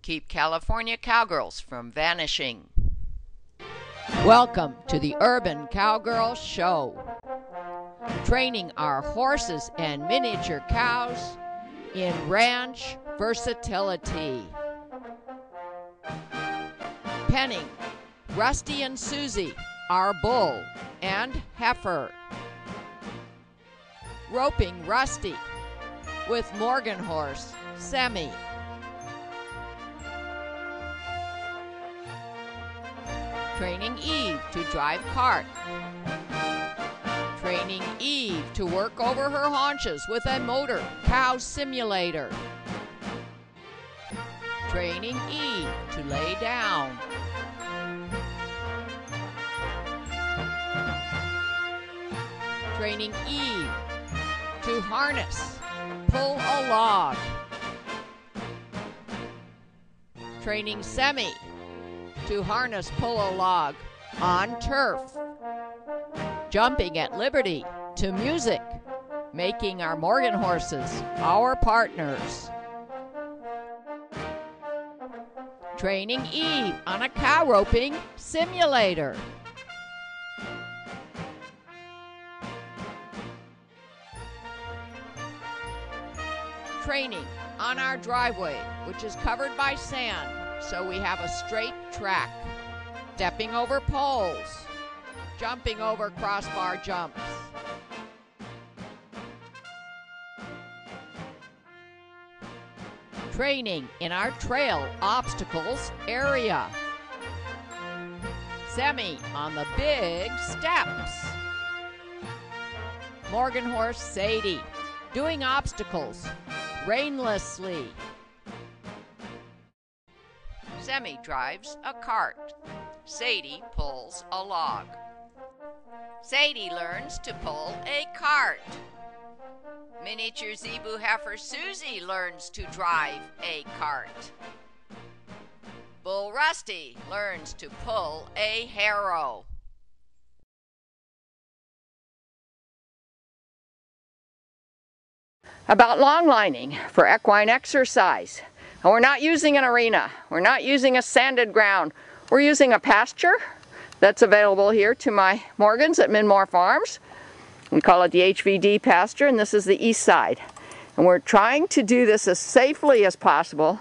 keep California cowgirls from vanishing. Welcome to the Urban Cowgirl Show, training our horses and miniature cows in ranch versatility. Penning Rusty and Susie, our bull and heifer. Roping Rusty with Morgan horse Sammy. Training Eve to drive cart. Training Eve to work over her haunches with a motor cow simulator. Training Eve to lay down. Training Eve to harness, pull a log. Training Sammy to harness, pull a log on turf. Jumping at liberty to music, making our Morgan horses our partners. Training Eve on a cow roping simulator. Training on our driveway, which is covered by sand, so we have a straight track. Stepping over poles, jumping over crossbar jumps. Training in our trail obstacles area. Sammy on the big steps. Morgan horse Sadie doing obstacles rainlessly. Sammy drives a cart. Sadie pulls a log. Sadie learns to pull a cart. Miniature zebu heifer Susie learns to drive a cart. Bull Rusty learns to pull a harrow. About long lining for equine exercise. And we're not using an arena. We're not using a sanded ground. We're using a pasture that's available here to my Morgans at Minmore Farms. We call it the HVD pasture, and this is the east side. And we're trying to do this as safely as possible,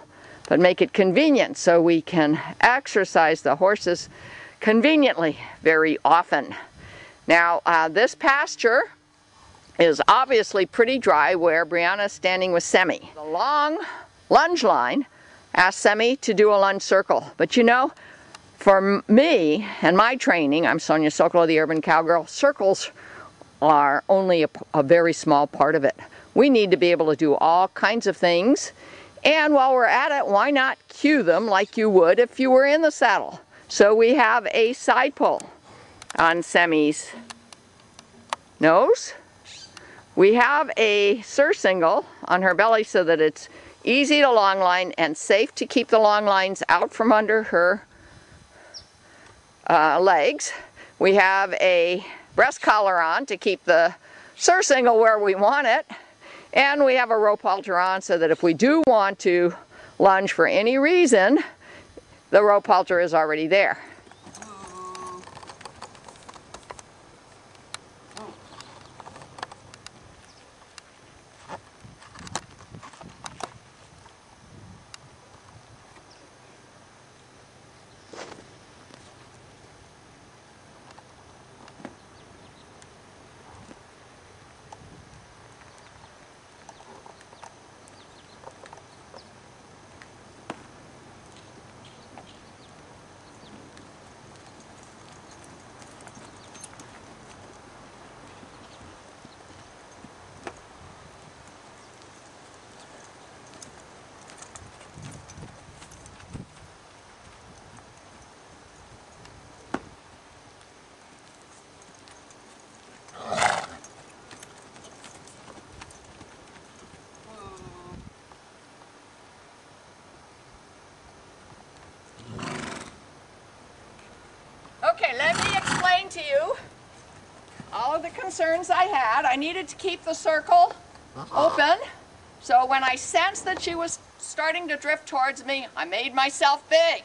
but make it convenient so we can exercise the horses conveniently very often. Now, this pasture is obviously pretty dry where Brianna is standing with Sammy. The long lunge line asked Sammy to do a lunge circle. But you know, for me and my training, I'm Sonia Sokolow, the Urban Cowgirl, circles are only a very small part of it. We need to be able to do all kinds of things. And while we're at it, why not cue them like you would if you were in the saddle? So we have a side pull on Sammy's nose. We have a surcingle on her belly so that it's easy to long line and safe to keep the long lines out from under her legs. We have a breast collar on to keep the surcingle where we want it. And we have a rope halter on so that if we do want to lunge for any reason, the rope halter is already there. Okay, let me explain to you all of the concerns I had. I needed to keep the circle open, so when I sensed that she was starting to drift towards me, I made myself big.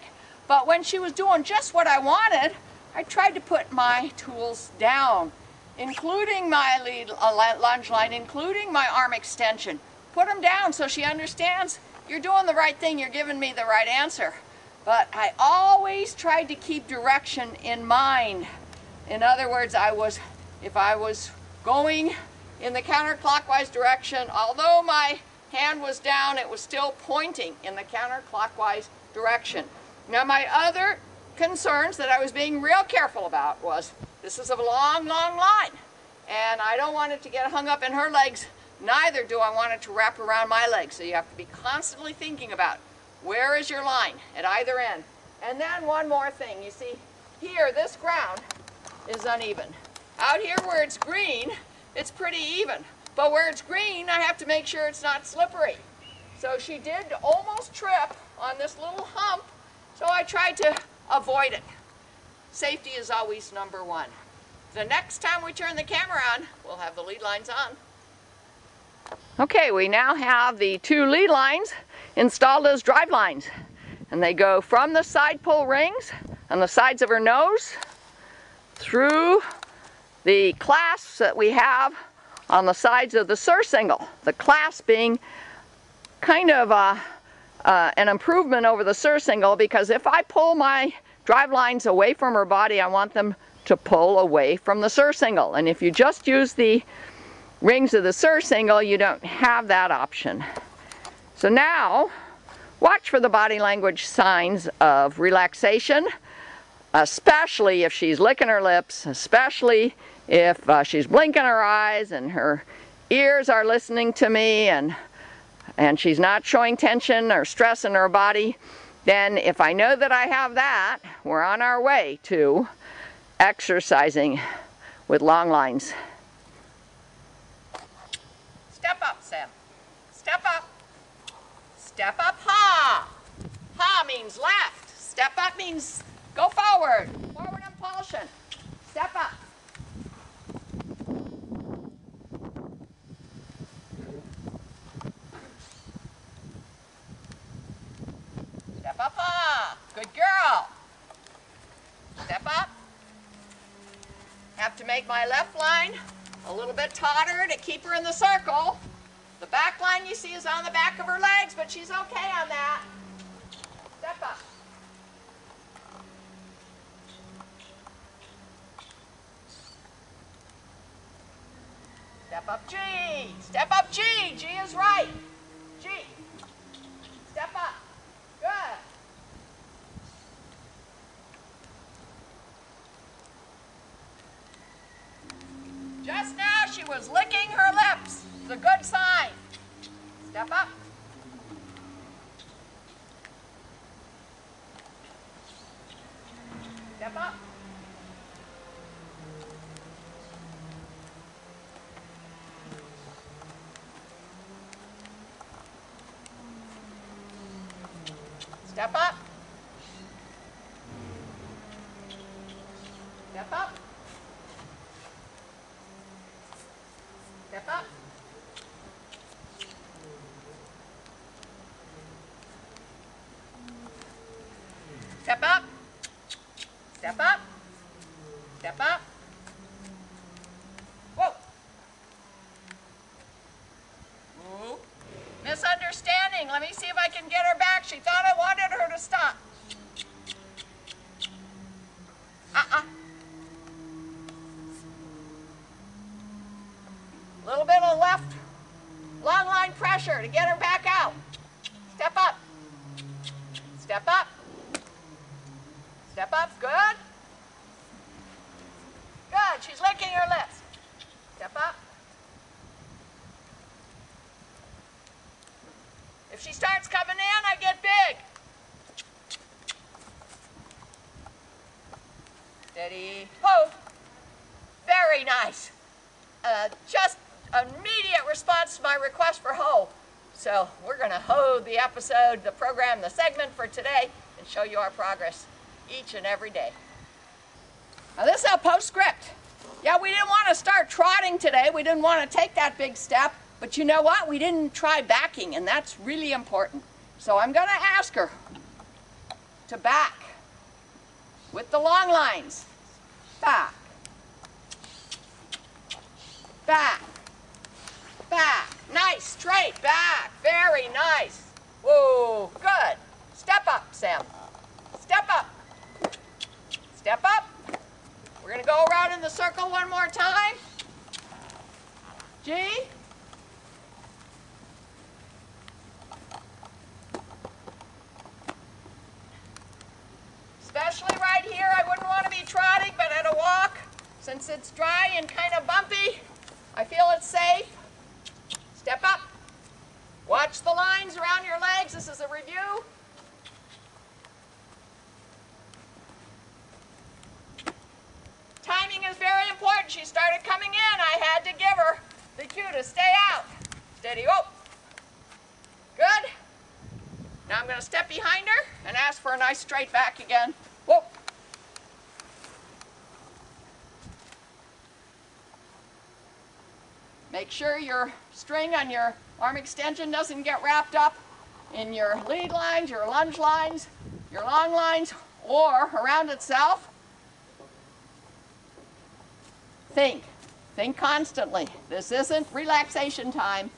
But when she was doing just what I wanted, I tried to put my tools down, including my lunge line, including my arm extension. Put them down so she understands you're doing the right thing, you're giving me the right answer. But I always tried to keep direction in mind. In other words, if I was going in the counterclockwise direction, although my hand was down, it was still pointing in the counterclockwise direction. Now my other concerns that I was being real careful about was, this is a long, long line, and I don't want it to get hung up in her legs, neither do I want it to wrap around my legs. So you have to be constantly thinking about, where is your line at either end? And then one more thing, you see, here this ground is uneven. Out here where it's green, it's pretty even. But where it's green, I have to make sure it's not slippery. So she did almost trip on this little hump, so I tried to avoid it. Safety is always number one. The next time we turn the camera on, we'll have the lead lines on. Okay, we now have the two lead lines installed as drive lines. And they go from the side pull rings on the sides of her nose through the clasps that we have on the sides of the surcingle. The clasp being kind of an improvement over the surcingle, because if I pull my drive lines away from her body, I want them to pull away from the surcingle. And if you just use the rings of the surcingle, you don't have that option. So now, watch for the body language signs of relaxation, especially if she's licking her lips, especially if she's blinking her eyes and her ears are listening to me, and she's not showing tension or stress in her body. Then if I know that I have that, we're on our way to exercising with long lines. Step up, Sam. Step up. Step up, ha. Ha means left. Step up means go forward. Forward impulsion. Step up. Step up, ha. Good girl. Step up. Have to make my left line a little bit tauter to keep her in the circle. The back line you see is on the back of her legs, but she's okay on that. Step up. Step up, G. Step up, G. G is right. G. Step up. Good. Just now she was licking her lips. It's a good sign. Step up. Step up. Step up. Step up. Step up. Step up. Step up. Step up. Whoa. Ooh. Misunderstanding. Let me see if I can get her back. She thought I wanted her to stop. A little bit of left long line pressure to get her back out. Step up. Step up. Step up. Good. Good. She's licking her lips. Step up. If she starts coming in, I get big. Steady. Ho. Very nice. Just immediate response to my request for hoe. So we're going to hoe the episode, the program, the segment for today, and show you our progress each and every day. Now this is a postscript. Yeah, we didn't want to start trotting today. We didn't want to take that big step. But you know what? We didn't try backing, and that's really important. So I'm going to ask her to back with the long lines. Back. Back. Back. Nice, straight, back. Very nice. Whoa, good. Step up, Sam. Step up. Step up. We're going to go around in the circle one more time. G. Especially right here, I wouldn't want to be trotting, but at a walk, since it's dry and kind of bumpy, I feel it's safe. Step up. Watch the lines around your legs. This is a review. Timing is very important. She started coming in. I had to give her the cue to stay out. Steady, whoa. Good. Now I'm going to step behind her and ask for a nice straight back again. Whoa. Make sure your string on your arm extension doesn't get wrapped up in your lead lines, your lunge lines, your long lines, or around itself. Think. Think constantly. This isn't relaxation time.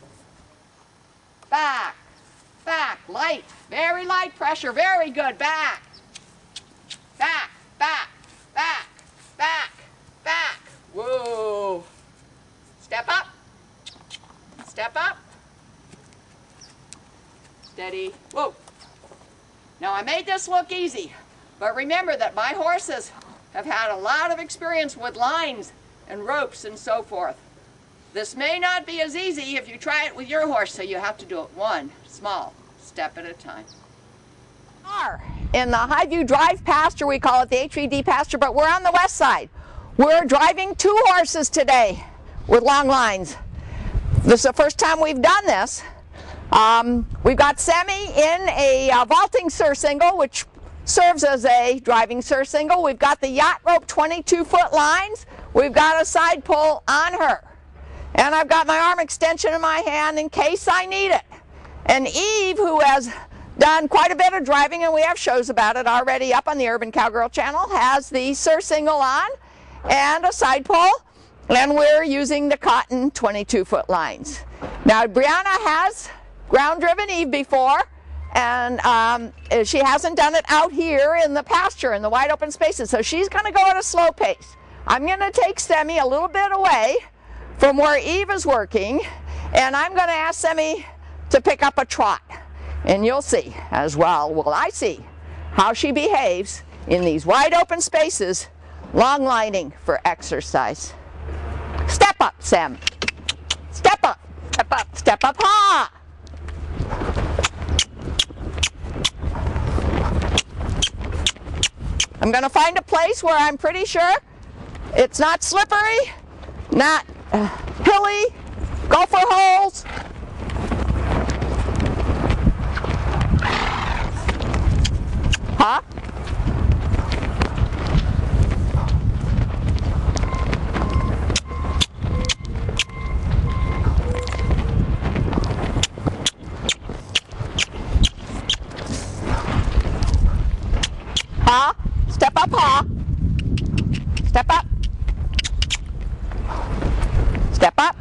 Back. Back. Light. Very light pressure. Very good. Back. Back. Back. Back. Back. Back. Whoa. Step up. Step up. Steady. Whoa. Now I made this look easy, but remember that my horses have had a lot of experience with lines and ropes and so forth. This may not be as easy if you try it with your horse, so you have to do it one small step at a time. In the Highview Drive pasture, we call it the HVD pasture, but we're on the west side. We're driving 2 horses today with long lines. This is the first time we've done this. We've got Sammy in a vaulting surcingle, which serves as a driving surcingle. We've got the yacht rope 22-foot lines. We've got a side pull on her. And I've got my arm extension in my hand in case I need it. And Eve, who has done quite a bit of driving, and we have shows about it already up on the Urban Cowgirl channel, has the surcingle on and a side pull. And we're using the cotton 22-foot lines. Now, Brianna has ground-driven Eve before, and she hasn't done it out here in the pasture, in the wide open spaces, so she's going to go at a slow pace. I'm going to take Sammy a little bit away from where Eve is working, and I'm going to ask Sammy to pick up a trot. And you'll see, as well will I see, how she behaves in these wide open spaces, long lining for exercise. Step up, Sam. Step up. Step up. Step up. Ha! I'm going to find a place where I'm pretty sure it's not slippery, not hilly, go for holes. Huh? Ha? Step up, ha. Step up. Step up.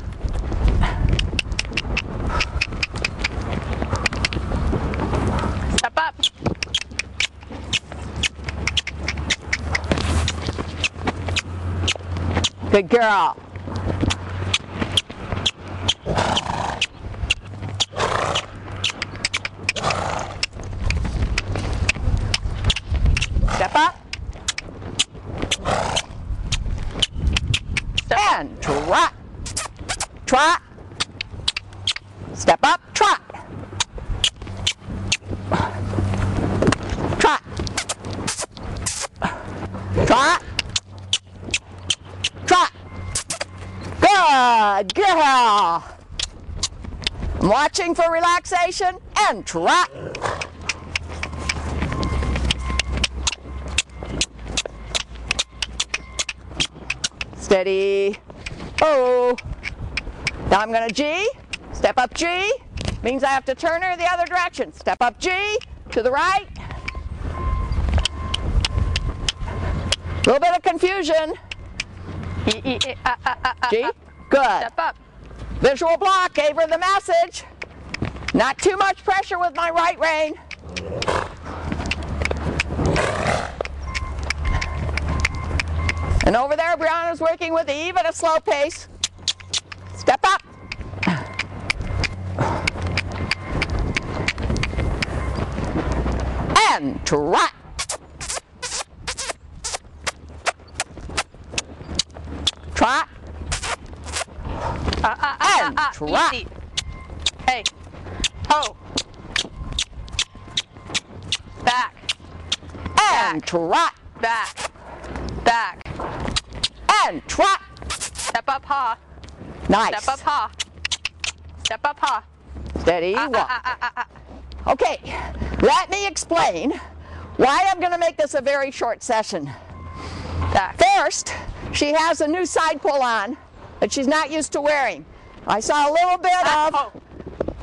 Step up. Good girl. Step up. And trot. Trot. Step up, trot. Trot. Trot. Trot. Good girl. I'm watching for relaxation and trot. Steady. Oh. Now I'm going to G. Step up G. Means I have to turn her the other direction. Step up G, to the right. A little bit of confusion. G, good. Step up. Visual block, gave her the message. Not too much pressure with my right rein. And over there, Brianna's working with the eve at a slow pace. Step up. And trot. Trot. And trot. Easy. Hey. Ho. Back. And trot. Back. Back. And trot. Step up, ha. Nice. Step up, ha. Step up, ha. Steady walk. Okay, let me explain why I'm going to make this a very short session. Back. First, she has a new side pull on that she's not used to wearing. I saw a little bit of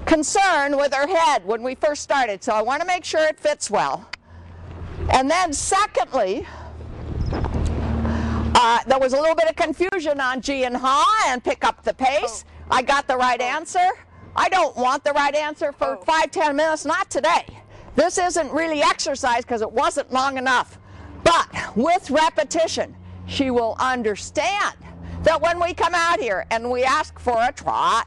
concern with her head when we first started, so I want to make sure it fits well. And then secondly, there was a little bit of confusion on G and ha and pick up the pace. I got the right answer. I don't want the right answer for 5-10 minutes, not today. This isn't really exercise because it wasn't long enough. But with repetition, she will understand that when we come out here and we ask for a trot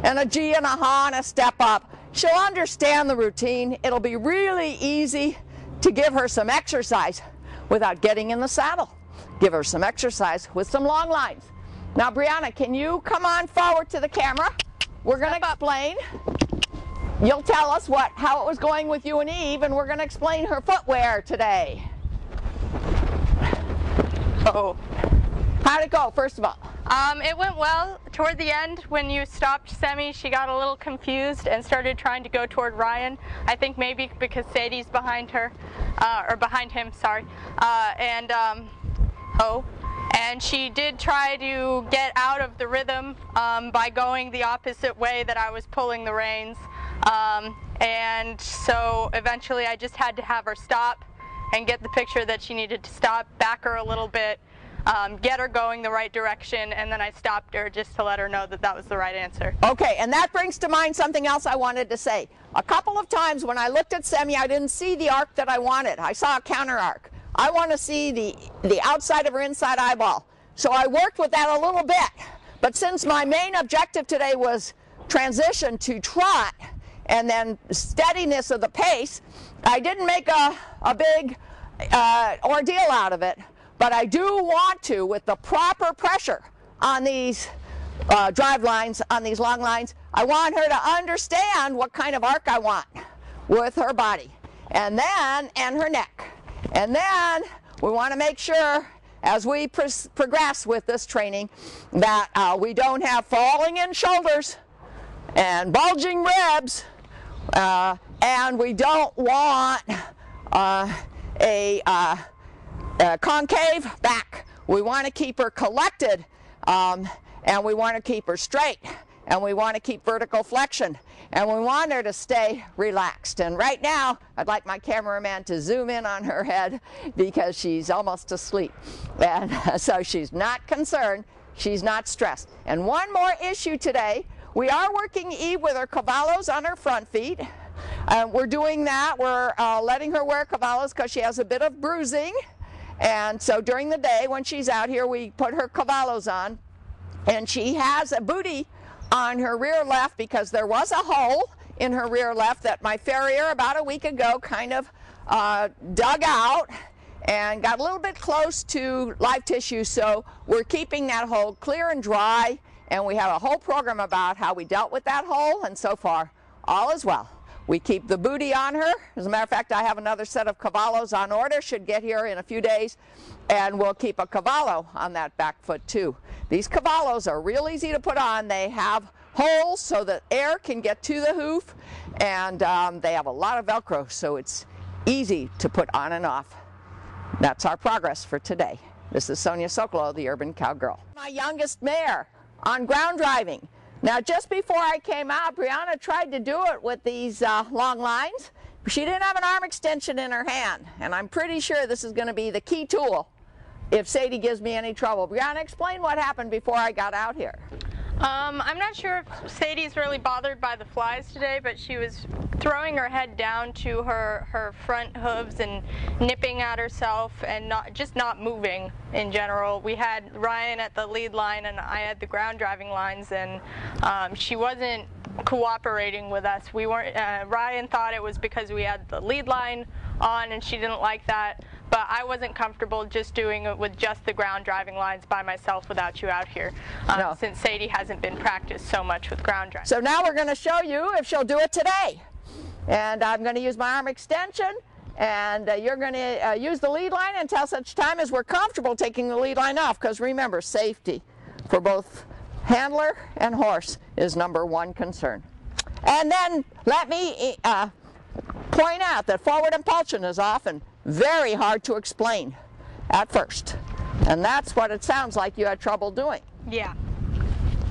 and a G and a ha and a step up, she'll understand the routine. It'll be really easy to give her some exercise without getting in the saddle. Give her some exercise with some long lines. Now, Brianna, can you come on forward to the camera? We're going to explain. You'll tell us how it was going with you and Eve, and we're going to explain her footwear today. How'd it go, first of all? It went well. Toward the end, when you stopped Sammy, she got a little confused and started trying to go toward Ryan. I think maybe because Sadie's behind her, or behind him, sorry. And she did try to get out of the rhythm by going the opposite way that I was pulling the reins. And so eventually I just had to have her stop and get the picture that she needed to stop, back her a little bit, get her going the right direction, and then I stopped her just to let her know that that was the right answer. Okay, and that brings to mind something else I wanted to say. A couple of times when I looked at Sammy, I didn't see the arc that I wanted. I saw a counter arc. I want to see the outside of her inside eyeball. So I worked with that a little bit. But since my main objective today was transition to trot and then steadiness of the pace, I didn't make a big ordeal out of it. But I do want to, with the proper pressure on these drive lines, on these long lines, I want her to understand what kind of arc I want with her body. And her neck. And then we want to make sure, as we progress with this training, that we don't have falling in shoulders and bulging ribs, and we don't want a concave back. We want to keep her collected, and we want to keep her straight, and we want to keep vertical flexion, and we want her to stay relaxed. And right now, I'd like my cameraman to zoom in on her head because she's almost asleep. And so she's not concerned, she's not stressed. And one more issue today, we are working Eve with her cavallos on her front feet. We're doing that, we're letting her wear cavallos because she has a bit of bruising. And so during the day when she's out here, we put her cavallos on. And she has a booty on her rear left because there was a hole in her rear left that my farrier about a week ago kind of dug out and got a little bit close to live tissue, so we're keeping that hole clear and dry, and we have a whole program about how we dealt with that hole, and so far all is well. We keep the booty on her. As a matter of fact, I have another set of cavallos on order, should get here in a few days, and we'll keep a cavallo on that back foot too. These cavallos are real easy to put on. They have holes so that air can get to the hoof, and they have a lot of Velcro, so it's easy to put on and off. That's our progress for today. This is Sonia Sokolow, the Urban Cowgirl. My youngest mare on ground driving. Now just before I came out, Brianna tried to do it with these long lines. She didn't have an arm extension in her hand, and I'm pretty sure this is going to be the key tool if Sadie gives me any trouble. Brianna, explain what happened before I got out here. I'm not sure if Sadie's really bothered by the flies today, but she was throwing her head down to her front hooves and nipping at herself and just not moving in general. We had Ryan at the lead line and I had the ground driving lines, and she wasn't cooperating with us. We weren't. Ryan thought it was because we had the lead line on and she didn't like that, but I wasn't comfortable just doing it with just the ground driving lines by myself without you out here, No. since Sadie hasn't been practiced so much with ground driving. So now we're going to show you if she'll do it today. And I'm going to use my arm extension, and you're going to use the lead line until such time as we're comfortable taking the lead line off, because remember, safety for both handler and horse is #1 concern. And then let me point out that forward impulsion is often very hard to explain at first, and that's what it sounds like you had trouble doing. Yeah.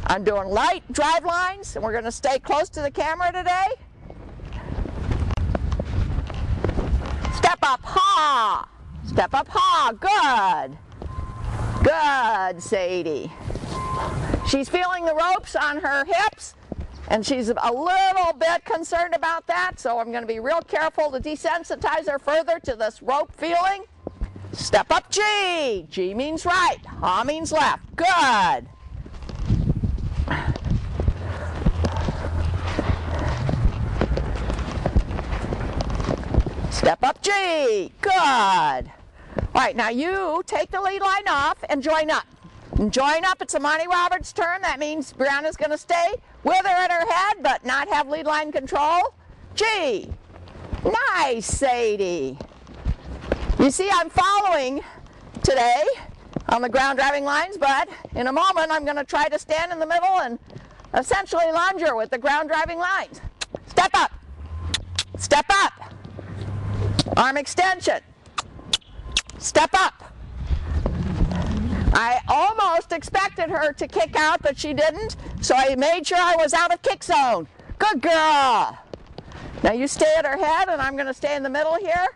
I'm doing light drive lines, and we're going to stay close to the camera today. Step up, ha! Step up, ha! Good! Good, Sadie. She's feeling the ropes on her hips, and she's a little bit concerned about that, so I'm going to be real careful to desensitize her further to this rope feeling. Step up, G! G means right, ha means left. Good! Step up, G. Good. All right, now you take the lead line off and join up. And join up, it's Amani Roberts' turn. That means Brianna's going to stay with her in her head, but not have lead line control. G. Nice, Sadie. You see, I'm following today on the ground driving lines, but in a moment I'm going to try to stand in the middle and essentially lunge her with the ground driving lines. Step up. Step up. Arm extension. Step up. I almost expected her to kick out, but she didn't, so I made sure I was out of kick zone. Good girl. Now you stay at her head, and I'm going to stay in the middle here.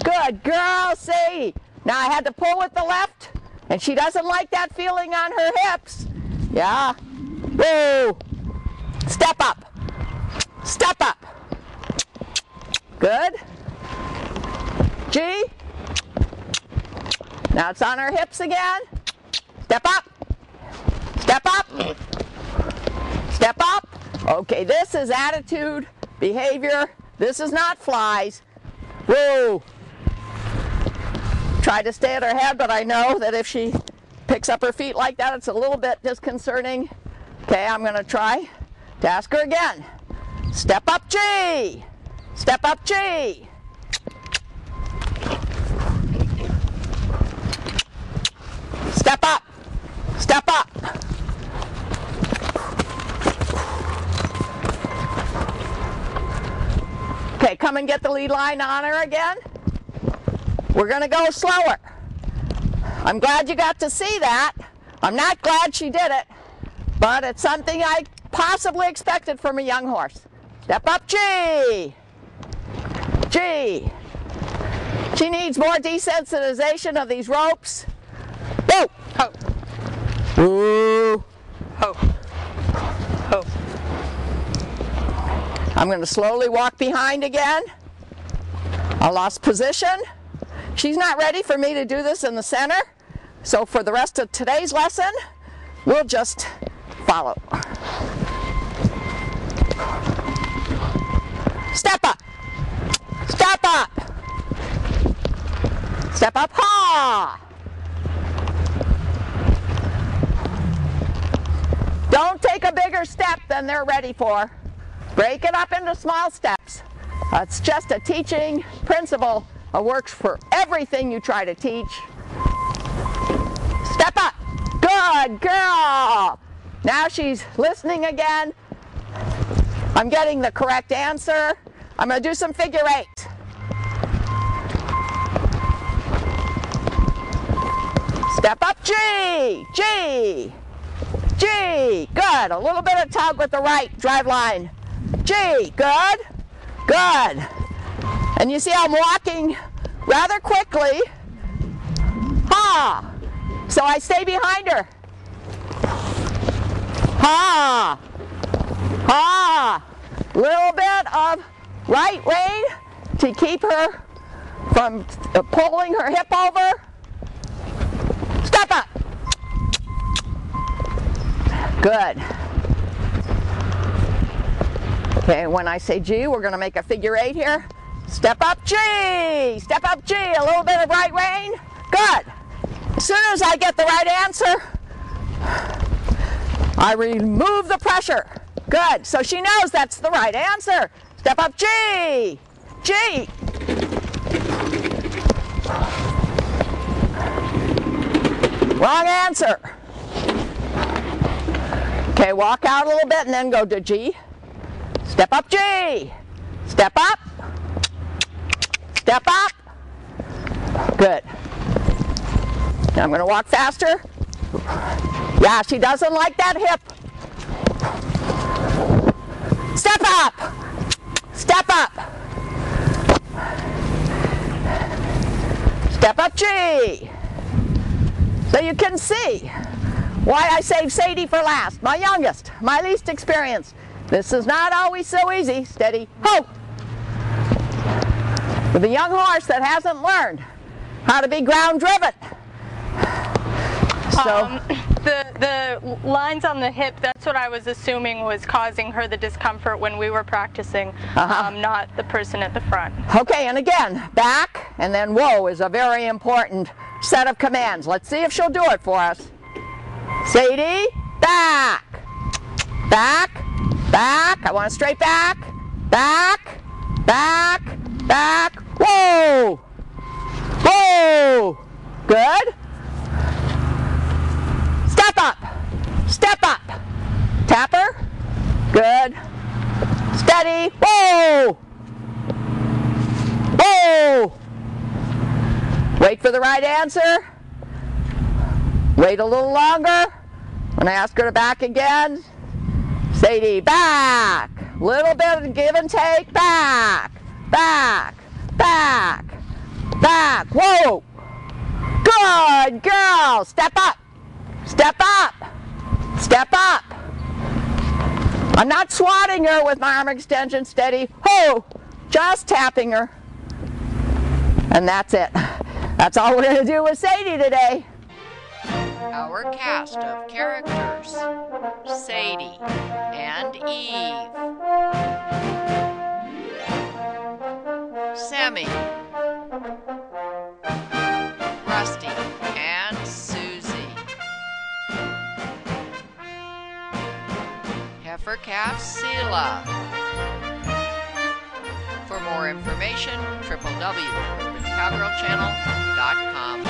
Good girl, Sadie. Now I had to pull with the left, and she doesn't like that feeling on her hips. Yeah. Woo. Step up. Step up. Good. G. Now it's on her hips again. Step up. Step up. Step up. Okay, this is attitude, behavior. This is not flies. Woo. Try to stay at her head, but I know that if she picks up her feet like that, it's a little bit disconcerting. Okay, I'm going to try to ask her again. Step up, G. Step up, G. Step up. Step up. Okay, come and get the lead line on her again. We're going to go slower. I'm glad you got to see that. I'm not glad she did it, but it's something I possibly expected from a young horse. Step up, G. G. She needs more desensitization of these ropes. Whoa. Ho. Ooh. Ho. Ho. I'm going to slowly walk behind again. I lost position. She's not ready for me to do this in the center, so for the rest of today's lesson, we'll just follow. Step up. Step up. Step up, ha! Don't take a bigger step than they're ready for. Break it up into small steps. That's just a teaching principle that works for everything you try to teach. Step up. Good girl. Now she's listening again. I'm getting the correct answer. I'm going to do some figure 8. Step up, G, G, G. G, good. A little bit of tug with the right drive line. G, good, good. And you see I'm walking rather quickly. Ha! So I stay behind her. Ha! Ha! Little bit of right rein to keep her from pulling her hip over. Step up. Good. Okay, when I say G, we're going to make a figure 8 here. Step up G. Step up G. A little bit of right rein. Good. As soon as I get the right answer, I remove the pressure. Good. So she knows that's the right answer. Step up G. G. Wrong answer. Okay, walk out a little bit and then go to G. Step up G. Step up. Step up. Good. Now I'm going to walk faster. Yeah, she doesn't like that hip. Step up. Step up. Step up G. So you can see why I saved Sadie for last. My youngest, my least experienced. This is not always so easy. Steady. Ho! With a young horse that hasn't learned how to be ground driven. So the lines on the hip, that's what I was assuming was causing her the discomfort when we were practicing, not the person at the front. Okay, and again, back and then whoa is a very important set of commands. Let's see if she'll do it for us. Sadie, back, back, back. I want a straight back, back, back, back. Whoa, whoa. Good. Step up, step up. Tap her. Good. Steady. Whoa, whoa. Wait for the right answer. Wait a little longer. When I ask her to back again, Sadie, back. Little bit of give and take. Back, back, back, back. Whoa. Good girl. Step up. Step up. Step up. I'm not swatting her with my arm extension. Steady. Ho. Just tapping her. And that's it. That's all we're going to do with Sadie today. Our cast of characters: Sadie and Eve, Sammy, Rusty and Susie, heifer calf Sela. For more information, www.cowgirlchannel.com.